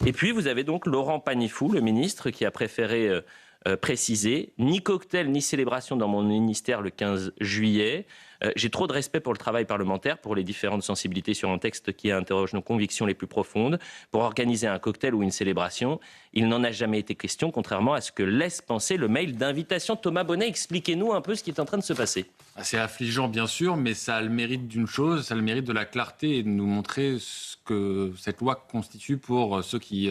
Et puis vous avez donc Laurent Panifoux, le ministre, qui a préféré préciser, ni cocktail ni célébration dans mon ministère le 15 juillet. J'ai trop de respect pour le travail parlementaire, pour les différentes sensibilités sur un texte qui interroge nos convictions les plus profondes. Pour organiser un cocktail ou une célébration, il n'en a jamais été question, contrairement à ce que laisse penser le mail d'invitation. Thomas Bonnet, expliquez-nous un peu ce qui est en train de se passer. C'est affligeant, bien sûr, mais ça a le mérite d'une chose, ça a le mérite de la clarté et de nous montrer ce que cette loi constitue pour ceux qui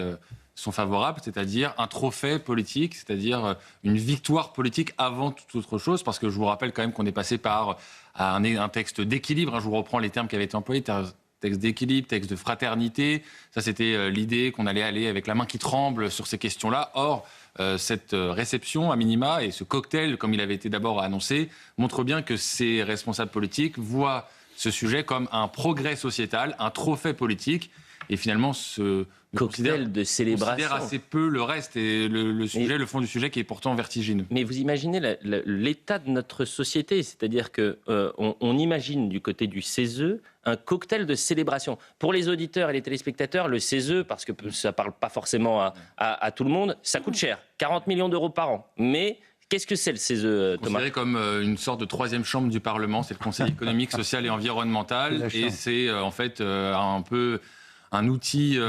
sont favorables, c'est-à-dire un trophée politique, c'est-à-dire une victoire politique avant toute autre chose, parce que je vous rappelle quand même qu'on est passé par un texte d'équilibre, je vous reprends les termes qui avaient été employés, texte d'équilibre, texte de fraternité, ça c'était l'idée qu'on allait aller avec la main qui tremble sur ces questions-là. Or, cette réception à minima et ce cocktail, comme il avait été d'abord annoncé, montre bien que ces responsables politiques voient ce sujet comme un progrès sociétal, un trophée politique, et finalement cocktail de célébration. Considère assez peu le reste et le fond du sujet qui est pourtant vertigineux. Mais vous imaginez l'état de notre société, c'est-à-dire qu'on imagine du côté du CESE un cocktail de célébration. Pour les auditeurs et les téléspectateurs, le CESE, parce que ça ne parle pas forcément à tout le monde, ça coûte cher, 40 millions d'euros par an. Mais qu'est-ce que c'est le CESE, Thomas ? Considéré comme une sorte de troisième chambre du Parlement, c'est le Conseil économique, social et environnemental, et c'est en fait un peu un outil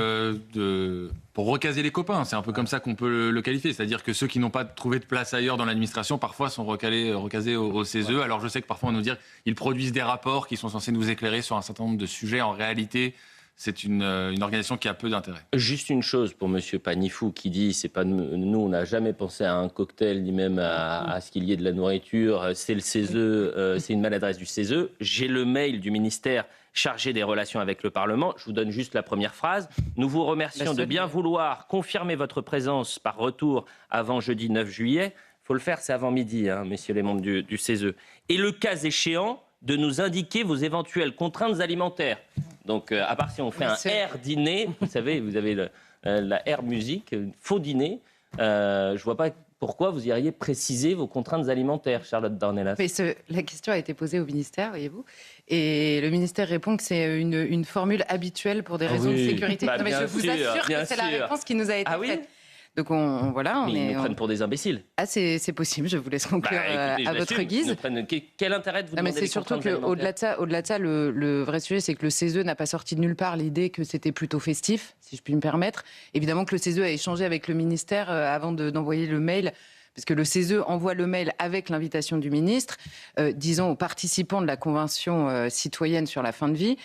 pour recaser les copains. C'est un peu comme ça qu'on peut le qualifier. C'est-à-dire que ceux qui n'ont pas trouvé de place ailleurs dans l'administration, parfois sont recasés au CESE. Alors je sais que parfois on nous dit qu'ils produisent des rapports qui sont censés nous éclairer sur un certain nombre de sujets. En réalité, c'est une organisation qui a peu d'intérêt. Juste une chose pour M. Panifoux qui dit c'est pas nous, on n'a jamais pensé à un cocktail ni même à ce qu'il y ait de la nourriture. C'est le CESE, c'est une maladresse du CESE. J'ai le mail du ministère chargé des relations avec le Parlement. Je vous donne juste la première phrase. Nous vous remercions de bien vouloir confirmer votre présence par retour avant jeudi 9 juillet. Il faut le faire, c'est avant midi, messieurs les membres du CESE. Et le cas échéant, de nous indiquer vos éventuelles contraintes alimentaires. Donc, à part si on fait un air dîner, vous savez, vous avez la air musique, faux dîner, je ne vois pas pourquoi vous iriez préciser vos contraintes alimentaires, Charlotte Dornelas. Mais la question a été posée au ministère, voyez-vous, et le ministère répond que c'est une formule habituelle pour des raisons de sécurité. Bah, non, mais je vous assure que c'est la réponse qui nous a été faite. Donc voilà, ils nous prennent pour des imbéciles. Ah, c'est possible, je vous laisse conclure à votre guise. Quel intérêt de vous demander mais c'est surtout qu'au-delà de ça, le vrai sujet, c'est que le CESE n'a pas sorti de nulle part l'idée que c'était plutôt festif, si je puis me permettre. Évidemment que le CESE a échangé avec le ministère avant d'envoyer le mail, parce que le CESE envoie le mail avec l'invitation du ministre, disant aux participants de la Convention citoyenne sur la fin de vie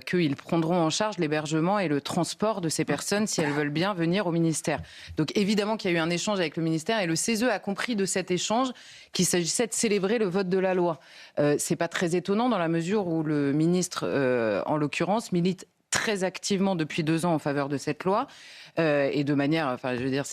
qu'ils prendront en charge l'hébergement et le transport de ces personnes si elles veulent bien venir au ministère. Donc évidemment qu'il y a eu un échange avec le ministère et le CESE a compris de cet échange qu'il s'agissait de célébrer le vote de la loi. C'est pas très étonnant dans la mesure où le ministre, en l'occurrence, milite très activement depuis 2 ans en faveur de cette loi et de manière, enfin je veux dire,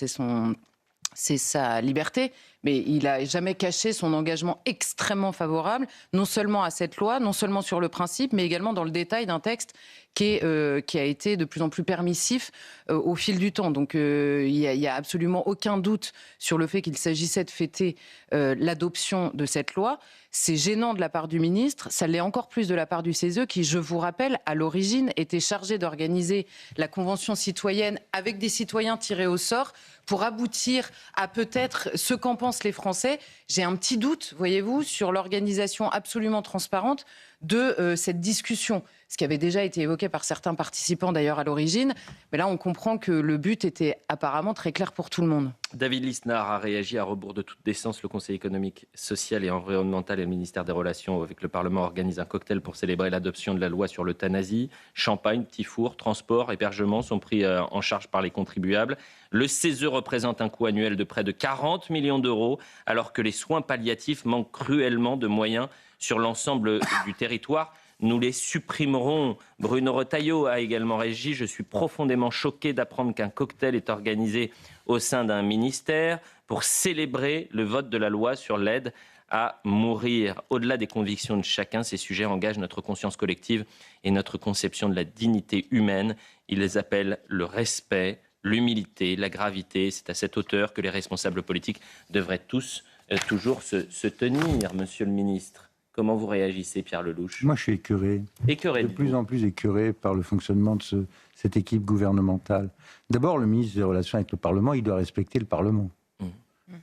c'est sa liberté, mais il n'a jamais caché son engagement extrêmement favorable, non seulement à cette loi, non seulement sur le principe, mais également dans le détail d'un texte qui a été de plus en plus permissif au fil du temps. Donc il n'y a absolument aucun doute sur le fait qu'il s'agissait de fêter l'adoption de cette loi. C'est gênant de la part du ministre, ça l'est encore plus de la part du CESE qui, je vous rappelle, à l'origine était chargé d'organiser la Convention citoyenne avec des citoyens tirés au sort pour aboutir à peut-être ce qu'en pensent les Français. J'ai un petit doute, voyez-vous, sur l'organisation absolument transparente de cette discussion, ce qui avait déjà été évoqué par certains participants d'ailleurs à l'origine. Mais là, on comprend que le but était apparemment très clair pour tout le monde. David Lisnard a réagi à rebours de toute décence. Le Conseil économique, social et environnemental et le ministère des Relations avec le Parlement organisent un cocktail pour célébrer l'adoption de la loi sur l'euthanasie. Champagne, petits fours, transport, hébergement sont pris en charge par les contribuables. Le CESE représente un coût annuel de près de 40 millions d'euros, alors que les soins palliatifs manquent cruellement de moyens sur l'ensemble du territoire. Nous les supprimerons. Bruno Retailleau a également réagi. Je suis profondément choqué d'apprendre qu'un cocktail est organisé au sein d'un ministère pour célébrer le vote de la loi sur l'aide à mourir. Au-delà des convictions de chacun, ces sujets engagent notre conscience collective et notre conception de la dignité humaine. Ils les appellent le respect, l'humilité, la gravité. C'est à cette hauteur que les responsables politiques devraient tous toujours se tenir, monsieur le ministre. Comment vous réagissez, Pierre Lellouche? Moi, je suis écœuré. Écœuré. De plus en plus écœuré par le fonctionnement de cette équipe gouvernementale. D'abord, le ministre des Relations avec le Parlement, il doit respecter le Parlement.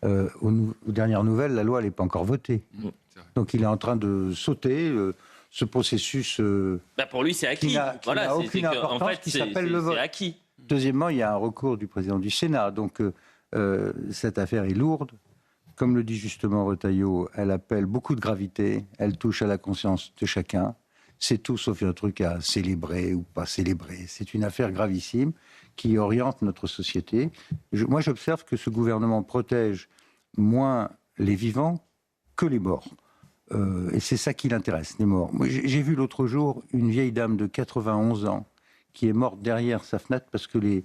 Aux dernières nouvelles, la loi n'est pas encore votée. Donc il est en train de sauter ce processus. Pour lui, c'est acquis. Qui n'a aucune importance, qui s'appelle le vote. C'est acquis. Deuxièmement, il y a un recours du président du Sénat. Donc cette affaire est lourde. Comme le dit justement Retailleau, elle appelle beaucoup de gravité. Elle touche à la conscience de chacun. C'est tout sauf un truc à célébrer ou pas célébrer. C'est une affaire gravissime qui oriente notre société. Moi, j'observe que ce gouvernement protège moins les vivants que les morts. Et c'est ça qui l'intéresse, les morts. Moi, j'ai vu l'autre jour une vieille dame de 91 ans qui est morte derrière sa fenêtre parce que les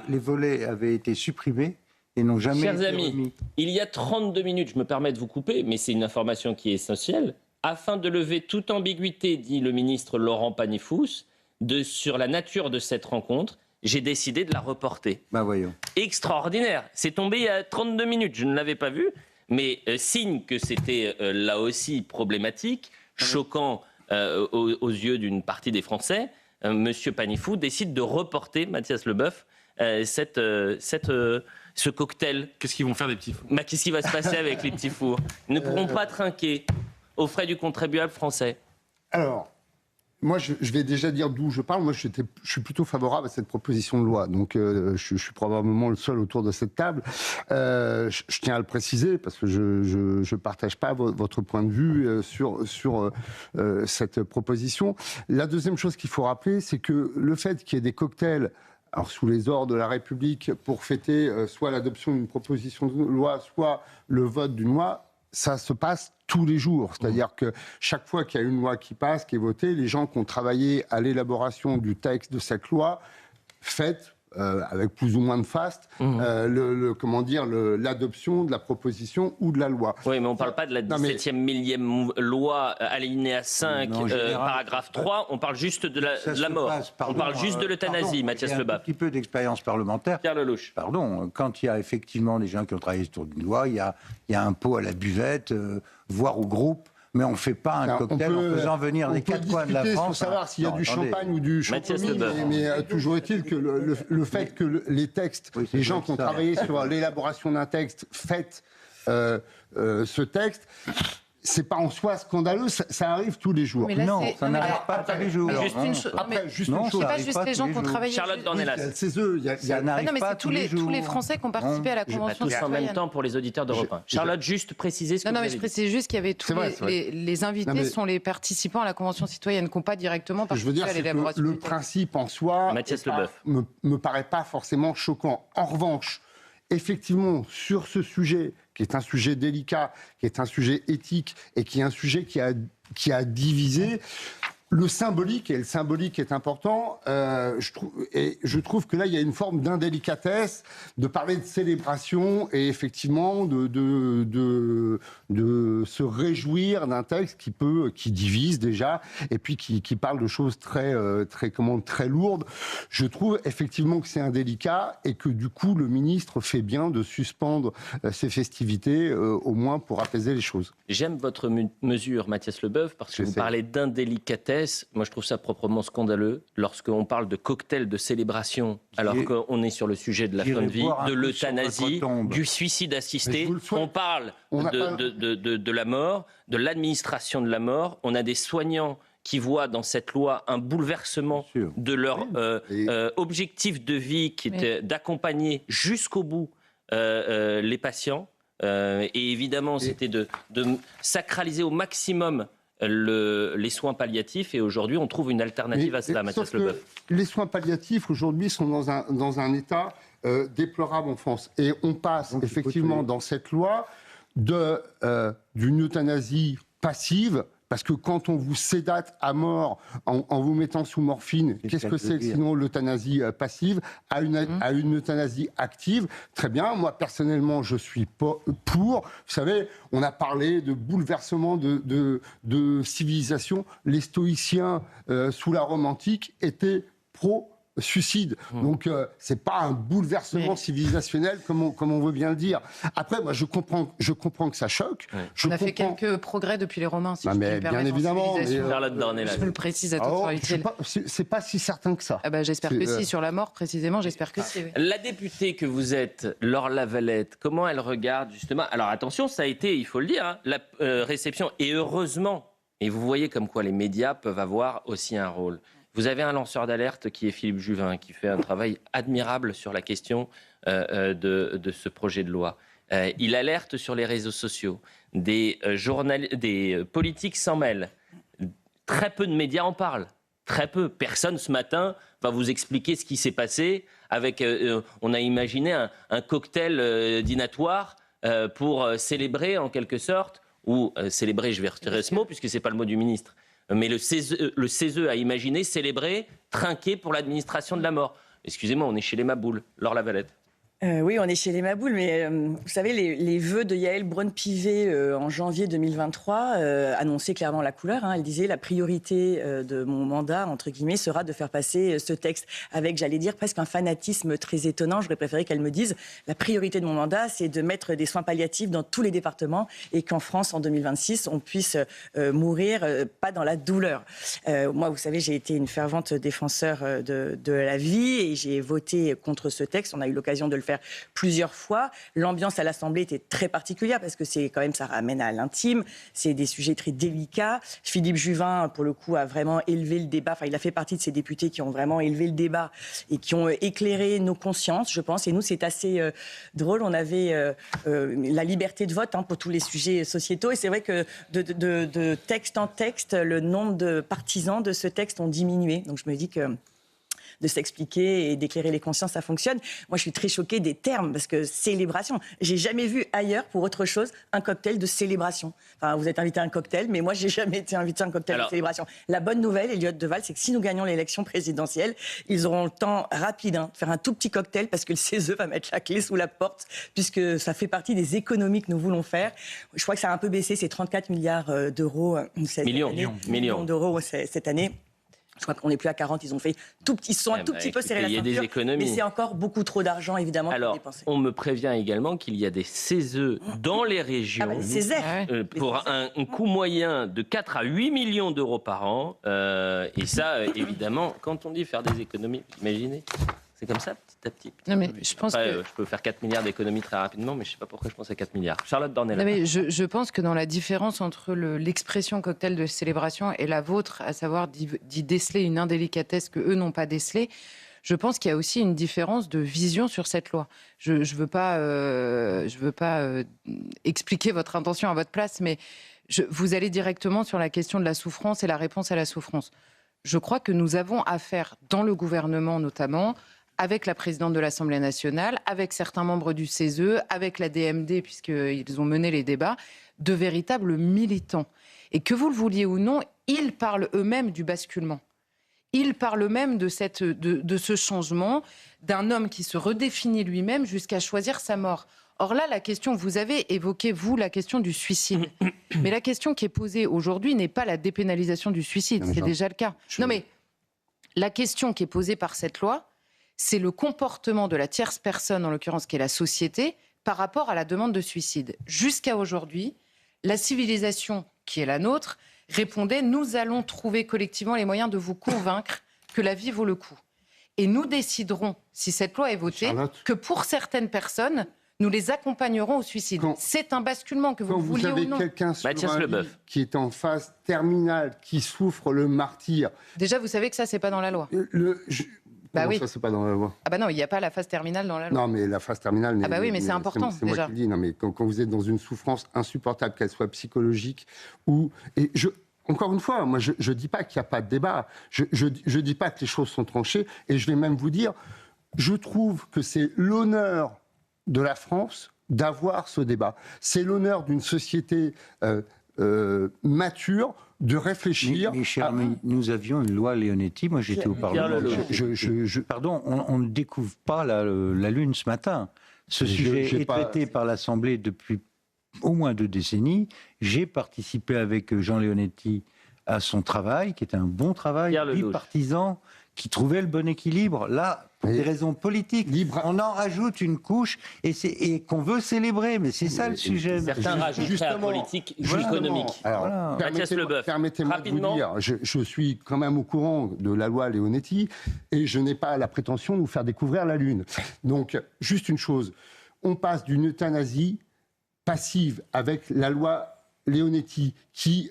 volets avaient été supprimés et n'ont jamais Chers été amis, remis. il y a 32 minutes, je me permets de vous couper, mais c'est une information qui est essentielle. Afin de lever toute ambiguïté, dit le ministre Laurent Panifoux, sur la nature de cette rencontre, j'ai décidé de la reporter. Voyons. Extraordinaire. C'est tombé il y a 32 minutes. Je ne l'avais pas vu, mais signe que c'était là aussi problématique, choquant aux yeux d'une partie des Français. Monsieur Panifoux décide de reporter, Mathias Leboeuf, ce cocktail. Qu'est-ce qu'ils vont faire des petits fours? Qu'est-ce qui va se passer avec les petits fours? Ils ne pourront pas trinquer aux frais du contribuable français. Alors, moi, je vais déjà dire d'où je parle. Moi, je suis plutôt favorable à cette proposition de loi. Donc, je suis probablement le seul autour de cette table. Je tiens à le préciser parce que je ne partage pas votre point de vue sur cette proposition. La deuxième chose qu'il faut rappeler, c'est que le fait qu'il y ait des cocktails sous les ordres de la République pour fêter soit l'adoption d'une proposition de loi, soit le vote d'une loi, ça se passe tous les jours. C'est-à-dire que chaque fois qu'il y a une loi qui passe, qui est votée, les gens qui ont travaillé à l'élaboration du texte de cette loi fêtent, avec plus ou moins de faste, l'adoption de la proposition ou de la loi. Oui, mais on ne parle pas de la 17e millième loi, alinéa 5, paragraphe 3, on parle juste de la mort. On parle juste de l'euthanasie, Mathias Leboeuf. Un petit peu d'expérience parlementaire. Pierre Lellouche. Pardon, quand il y a effectivement des gens qui ont travaillé sur une loi, il y a un pot à la buvette, voire au groupe, mais on ne fait pas un cocktail en faisant venir des quatre coins de la France. Il faut savoir s'il y a du champagne ou du champomis, mais toujours est-il que le fait que les textes, les gens qui ont travaillé sur l'élaboration d'un texte fêtent ce texte, c'est pas en soi scandaleux, ça arrive tous les jours. Non, ça n'arrive pas tous les jours. Juste une chose. C'est pas juste les gens qui ont travaillé. Charlotte Dornelas. C'est eux. Ça n'arrive pas tous les jours. Tous les Français qui ont participé à la Convention Tous en même temps pour les auditeurs d'Europe 1. Charlotte, juste préciser ce que vous avez dit. Je précise juste qu'il y avait tous les invités sont les participants à la Convention citoyenne qui n'ont pas directement participé à l'élaboration. Le principe en soi me paraît pas forcément choquant. En revanche, effectivement, sur ce sujet, qui est un sujet délicat, qui est un sujet éthique et qui est un sujet qui a divisé, le symbolique est important. Je trouve que là, il y a une forme d'indélicatesse de parler de célébration et effectivement de se réjouir d'un texte qui divise déjà et puis qui parle de choses très lourdes. Je trouve effectivement que c'est indélicat et que du coup, le ministre fait bien de suspendre ces festivités, au moins pour apaiser les choses. J'aime votre mesure, Mathias Leboeuf, parce que vous parlez d'indélicatesse. Moi, je trouve ça proprement scandaleux lorsqu'on parle de cocktail de célébration, alors qu'on est sur le sujet de la fin de vie, de l'euthanasie, du suicide assisté. On parle de la mort, de l'administration de la mort. On a des soignants qui voient dans cette loi un bouleversement de leur objectif de vie, qui était d'accompagner jusqu'au bout les patients. Et évidemment, c'était de sacraliser au maximum les soins palliatifs, et aujourd'hui on trouve une alternative à cela, Mathias Leboeuf. Les soins palliatifs aujourd'hui sont dans un état déplorable en France, et on passe effectivement dans cette loi d'une euthanasie passive. Parce que quand on vous sédate à mort en vous mettant sous morphine, qu'est-ce que c'est sinon l'euthanasie passive, à une euthanasie active? Très bien, moi personnellement je suis pour. Vous savez, on a parlé de bouleversement de civilisation. Les stoïciens sous la Rome antique étaient pro suicide. Donc, c'est pas un bouleversement civilisationnel comme on veut bien le dire. Après, moi, je comprends que ça choque. On a fait quelques progrès depuis les Romains, si je puis me permettre. Bien évidemment. Charlotte Dornelas. Je le précise à toute fois utile. C'est pas si certain que ça. J'espère que si. Sur la mort, précisément, j'espère que si. Oui. La députée que vous êtes, Laure Lavalette, comment elle regarde justement... Alors attention, ça a été, il faut le dire, la réception, et heureusement, et vous voyez comme quoi les médias peuvent avoir aussi un rôle. Vous avez un lanceur d'alerte qui est Philippe Juvin, qui fait un travail admirable sur la question de ce projet de loi. Il alerte sur les réseaux sociaux. Des politiques s'en mêlent. Très peu de médias en parlent. Très peu. Personne ce matin va vous expliquer ce qui s'est passé. On a imaginé un cocktail dînatoire pour célébrer en quelque sorte, ou célébrer, je vais retirer ce mot puisque ce n'est pas le mot du ministre, mais le CESE a imaginé célébrer, trinquer pour l'administration de la mort. Excusez-moi, on est chez les Maboules. Laure Lavalette. Oui, on est chez les Maboules, mais vous savez, les vœux de Yaël Braun-Pivet en janvier 2023 annonçaient clairement la couleur. Elle disait la priorité de mon mandat, entre guillemets, sera de faire passer ce texte avec, j'allais dire, presque un fanatisme très étonnant. J'aurais préféré qu'elle me dise la priorité de mon mandat, c'est de mettre des soins palliatifs dans tous les départements et qu'en France, en 2026, on puisse mourir pas dans la douleur. Moi, vous savez, j'ai été une fervente défenseur de la vie et j'ai voté contre ce texte. On a eu l'occasion de le faire plusieurs fois. L'ambiance à l'Assemblée était très particulière parce que c'est quand même, ça ramène à l'intime, c'est des sujets très délicats. Philippe Juvin, pour le coup, a vraiment élevé le débat. Enfin, il a fait partie de ces députés qui ont vraiment élevé le débat et qui ont éclairé nos consciences, je pense. Et nous, c'est assez drôle. On avait la liberté de vote pour tous les sujets sociétaux. Et c'est vrai que de texte en texte, le nombre de partisans de ce texte ont diminué. Donc je me dis que de s'expliquer et d'éclairer les consciences, ça fonctionne. Moi, je suis très choquée des termes, parce que célébration, j'ai jamais vu ailleurs, pour autre chose, un cocktail de célébration. Enfin, vous êtes invité à un cocktail, mais moi, j'ai jamais été invité à un cocktail de célébration. La bonne nouvelle, Elliott Deval, c'est que si nous gagnons l'élection présidentielle, ils auront le temps rapide de faire un tout petit cocktail, parce que le CESE va mettre la clé sous la porte, puisque ça fait partie des économies que nous voulons faire. Je crois que ça a un peu baissé, c'est 34 milliards d'euros millions d'euros cette année. Je crois qu'on n'est plus à 40, ils ont fait ils sont un tout petit peu serré la ceinture, des économies. Mais c'est encore beaucoup trop d'argent, évidemment, pour dépenser. On me prévient également qu'il y a des CESE dans les régions pour un coût moyen de 4 à 8 millions d'euros par an. Et ça, évidemment, quand on dit faire des économies, imaginez, c'est comme ça, petit à petit. Non, mais je pense que... Je peux faire 4 milliards d'économies très rapidement, mais je ne sais pas pourquoi je pense à 4 milliards. Charlotte Dornelas. Mais je pense que dans la différence entre l'expression cocktail de célébration et la vôtre, à savoir d'y déceler une indélicatesse que eux n'ont pas décelée, je pense qu'il y a aussi une différence de vision sur cette loi. Je ne veux pas expliquer votre intention à votre place, mais vous allez directement sur la question de la souffrance et la réponse à la souffrance. Je crois que nous avons affaire, dans le gouvernement notamment, avec la présidente de l'Assemblée nationale, avec certains membres du CESE, avec la DMD, puisqu'ils ont mené les débats, de véritables militants. Et que vous le vouliez ou non, ils parlent eux-mêmes du basculement. Ils parlent eux-mêmes de ce changement, d'un homme qui se redéfinit lui-même jusqu'à choisir sa mort. Or là, la question, vous avez évoqué, vous, la question du suicide. Mais la question qui est posée aujourd'hui n'est pas la dépénalisation du suicide, c'est déjà le cas. Non mais, la question qui est posée par cette loi, c'est le comportement de la tierce personne, en l'occurrence qui est la société, par rapport à la demande de suicide. Jusqu'à aujourd'hui, la civilisation qui est la nôtre répondait « Nous allons trouver collectivement les moyens de vous convaincre que la vie vaut le coup. » Et nous déciderons, si cette loi est votée, que pour certaines personnes, nous les accompagnerons au suicide. C'est un basculement, que vous le vouliez ou non. Quand vous avez quelqu'un sur un lit qui est en phase terminale, qui souffre le martyre... Déjà, vous savez que ça, c'est pas dans la loi. Oui. Ça, c'est pas dans la loi. Ah bah non, il n'y a pas la phase terminale dans la loi. Non, mais la phase terminale... Ah bah oui, mais c'est important, c'est moi qui le dis. Non, mais quand vous êtes dans une souffrance insupportable, qu'elle soit psychologique ou... Encore une fois, moi, je ne dis pas qu'il n'y a pas de débat. Je ne dis pas que les choses sont tranchées. Et je vais même vous dire, je trouve que c'est l'honneur de la France d'avoir ce débat. C'est l'honneur d'une société mature de réfléchir. Mais cher ami, nous avions une loi Leonetti, moi j'étais au Parlement. Pardon, on ne découvre pas la Lune ce matin. Ce sujet est traité par l'Assemblée depuis au moins 2 décennies. J'ai participé avec Jean Leonetti à son travail, qui était un bon travail, bipartisan, qui trouvait le bon équilibre. Là, pour des raisons politiques, on en rajoute une couche et qu'on veut célébrer. Mais c'est ça le sujet. Certains rajouteraient à politique économique. Alors, Mathias Leboeuf, permettez-moi de vous dire, je suis quand même au courant de la loi Leonetti et je n'ai pas la prétention de vous faire découvrir la Lune. Donc, juste une chose, on passe d'une euthanasie passive avec la loi Leonetti qui,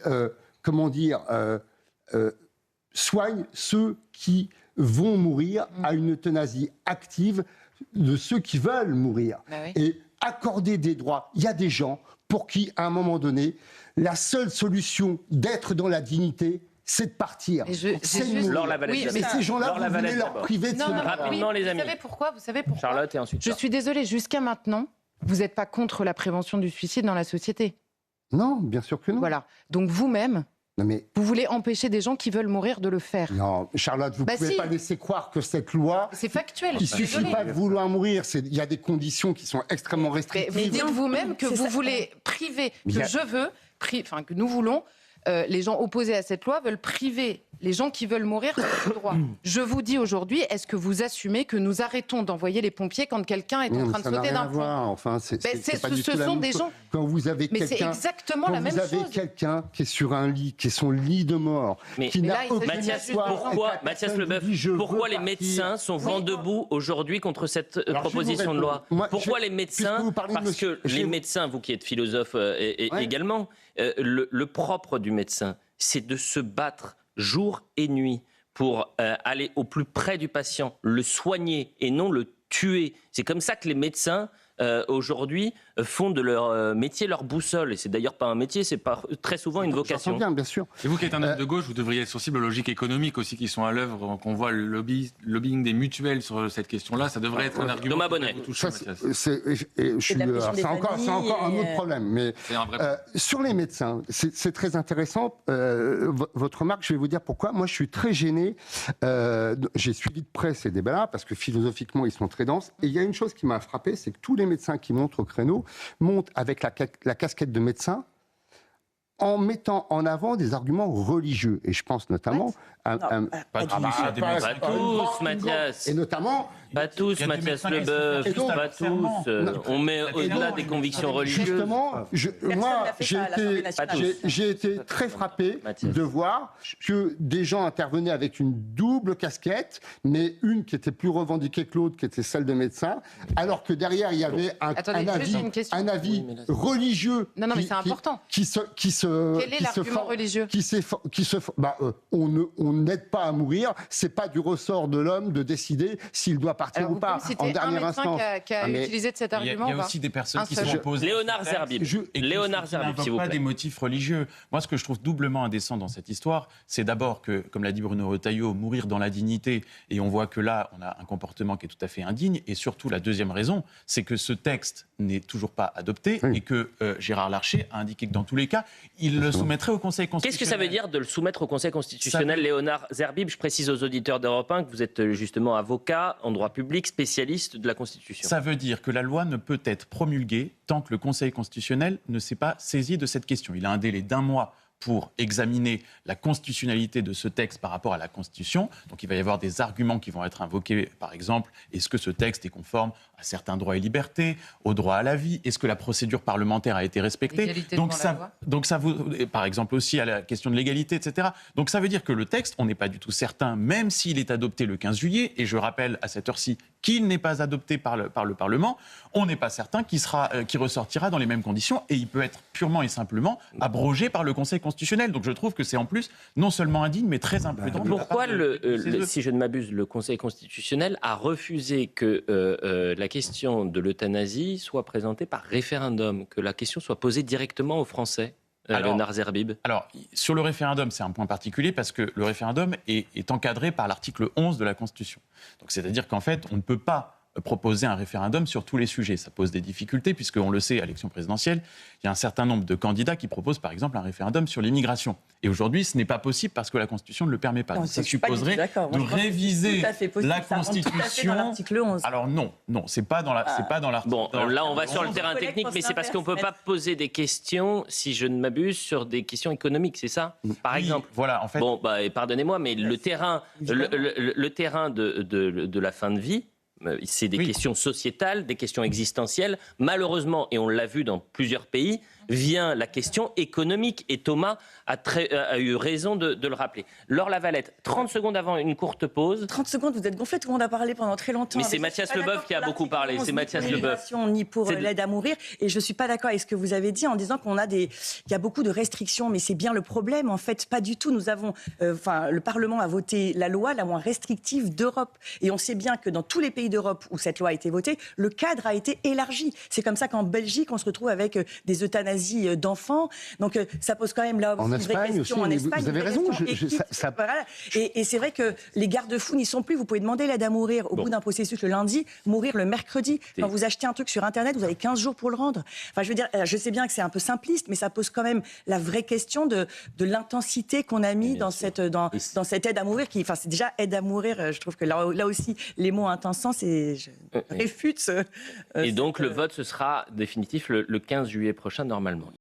soigne ceux qui vont mourir à une euthanasie active de ceux qui veulent mourir. Et accorder des droits. Il y a des gens pour qui, à un moment donné, la seule solution d'être dans la dignité, c'est de partir. Mais ces gens-là, vous voulez leur priver de ce droit. Rapidement, les amis. Vous savez pourquoi Charlotte et ensuite. Je suis désolée, jusqu'à maintenant, vous n'êtes pas contre la prévention du suicide dans la société. Non, bien sûr que non. Voilà. Donc vous-même, vous voulez empêcher des gens qui veulent mourir de le faire. Non, Charlotte, vous ne pouvez pas laisser croire que cette loi... C'est factuel. Il ne suffit pas de vouloir mourir. Il y a des conditions qui sont extrêmement restrictives. Mais dites vous-même que vous voulez priver, que nous voulons, les gens opposés à cette loi veulent priver les gens qui veulent mourir de ce droit. Je vous dis aujourd'hui, est-ce que vous assumez que nous arrêtons d'envoyer les pompiers quand quelqu'un est en train de sauter d'un pont ? Enfin, ce sont des gens. Quand vous avez quelqu'un, c'est exactement la même chose. Vous avez quelqu'un qui est sur un lit, qui est son lit de mort, qui n'a aucune histoire. Mathias Leboeuf, pourquoi les médecins sont vent debout aujourd'hui contre cette proposition de loi ? Pourquoi les médecins ? Parce que les médecins, vous qui êtes philosophe également, le propre du médecin, c'est de se battre jour et nuit pour aller au plus près du patient, le soigner et non le tuer. C'est comme ça que les médecins aujourd'hui font de leur métier leur boussole. Et c'est d'ailleurs pas un métier, c'est très souvent une vocation. Bien sûr. Et vous qui êtes un homme de gauche, vous devriez être sensible aux logiques économiques aussi qui sont à l'œuvre, qu'on voit le lobbying des mutuelles sur cette question-là. Ça devrait être un argument. Thomas Bonnet. C'est encore un autre problème. Mais sur les médecins, c'est très intéressant. Votre remarque, je vais vous dire pourquoi. Moi, je suis très gêné. J'ai suivi de près ces débats-là parce que philosophiquement, ils sont très denses. Et il y a une chose qui m'a frappé, c'est que tous les médecins qui montent au créneau montent avec la casquette de médecin en mettant en avant des arguments religieux. Et je pense notamment pas tous, Mathias. Et notamment... Pas tous, Mathias Leboeuf, pas tous. On met au-delà des convictions religieuses. Justement, moi, j'ai été très frappé de voir que des gens intervenaient avec une double casquette, mais une qui était plus revendiquée que l'autre, qui était celle de médecin, alors que derrière, il y avait un avis religieux. Non, mais c'est important. Quel est l'argument religieux ? On n'aide pas à mourir, c'est pas du ressort de l'homme de décider s'il doit partir ou pas. En dernière instance. Qui a utilisé de cet argument. Il y a aussi des personnes qui sont opposées. Léonard Zerbib. Léonard Zerbib, s'il vous plaît. Pas des motifs religieux. Moi, ce que je trouve doublement indécent dans cette histoire, c'est d'abord que, comme l'a dit Bruno Retailleau, mourir dans la dignité. Et on voit que là, on a un comportement qui est tout à fait indigne. Et surtout, la deuxième raison, c'est que ce texte n'est toujours pas adopté et que Gérard Larcher a indiqué que dans tous les cas, il le soumettrait au Conseil constitutionnel. Qu'est-ce que ça veut dire de le soumettre au Conseil constitutionnel, Léonard Zerbib? Je précise aux auditeurs d'Europe 1 que vous êtes justement avocat en droit public, spécialiste de la Constitution. Ça veut dire que la loi ne peut être promulguée tant que le Conseil constitutionnel ne s'est pas saisi de cette question. Il a un délai d'1 mois pour examiner la constitutionnalité de ce texte par rapport à la Constitution. Donc il va y avoir des arguments qui vont être invoqués, par exemple, est-ce que ce texte est conforme à certains droits et libertés, au droit à la vie, est-ce que la procédure parlementaire a été respectée, donc ça vous, par exemple aussi à la question de l'égalité, etc. Donc ça veut dire que le texte, on n'est pas du tout certain, même s'il est adopté le 15 juillet, et je rappelle à cette heure-ci qu'il n'est pas adopté par le Parlement, on n'est pas certain qu'il ressortira dans les mêmes conditions, et il peut être purement et simplement abrogé par le Conseil constitutionnel. Donc je trouve que c'est en plus non seulement indigne, mais très imprudent. Pourquoi, si je ne m'abuse, le Conseil constitutionnel a refusé que la question de l'euthanasie soit présentée par référendum, que la question soit posée directement aux Français? Léonard Zerbib. Alors, sur le référendum, c'est un point particulier parce que le référendum est encadré par l'article 11 de la Constitution. Donc, c'est-à-dire qu'en fait, on ne peut pas proposer un référendum sur tous les sujets. Ça pose des difficultés, puisqu'on le sait, à l'élection présidentielle, il y a un certain nombre de candidats qui proposent, par exemple, un référendum sur l'immigration. Et aujourd'hui, ce n'est pas possible parce que la Constitution ne le permet pas. Non, Donc, ça supposerait de réviser la Constitution. Alors non, c'est pas dans l'article. Bon, là, on va sur le terrain technique, mais c'est parce qu'on ne peut pas poser des questions, si je ne m'abuse, sur des questions économiques, c'est ça? Par exemple. Voilà, en fait. Bon, pardonnez-moi, mais le terrain de la fin de vie, c'est des questions sociétales, des questions existentielles. Malheureusement, et on l'a vu dans plusieurs pays, vient la question économique. Et Thomas a eu raison de le rappeler. Laure Lavalette, 30 secondes avant une courte pause. 30 secondes, vous êtes gonflé, tout le monde a parlé pendant très longtemps. Mais c'est Mathias Leboeuf qui a beaucoup parlé. C'est Mathias Leboeuf. Ni pour l'aide à mourir. Et je ne suis pas d'accord avec ce que vous avez dit en disant qu'il y a beaucoup de restrictions. Mais c'est bien le problème. En fait, pas du tout. Nous avons, le Parlement a voté la loi la moins restrictive d'Europe. Et on sait bien que dans tous les pays d'Europe où cette loi a été votée, le cadre a été élargi. C'est comme ça qu'en Belgique, on se retrouve avec des euthanasies d'enfants. Donc ça pose quand même là en Espagne aussi. En Espagne, vous avez raison. Voilà. Et c'est vrai que les garde-fous n'y sont plus. Vous pouvez demander l'aide à mourir au bout d'un processus le lundi, mourir le mercredi. Quand vous achetez un truc sur Internet, vous avez 15 jours pour le rendre. Enfin, je veux dire, je sais bien que c'est un peu simpliste, mais ça pose quand même la vraie question de l'intensité qu'on a mis dans cette aide à mourir. C'est déjà aide à mourir. Je trouve que là aussi, les mots intense sens et je réfute et donc le vote, ce sera définitif le 15 juillet prochain, normalement.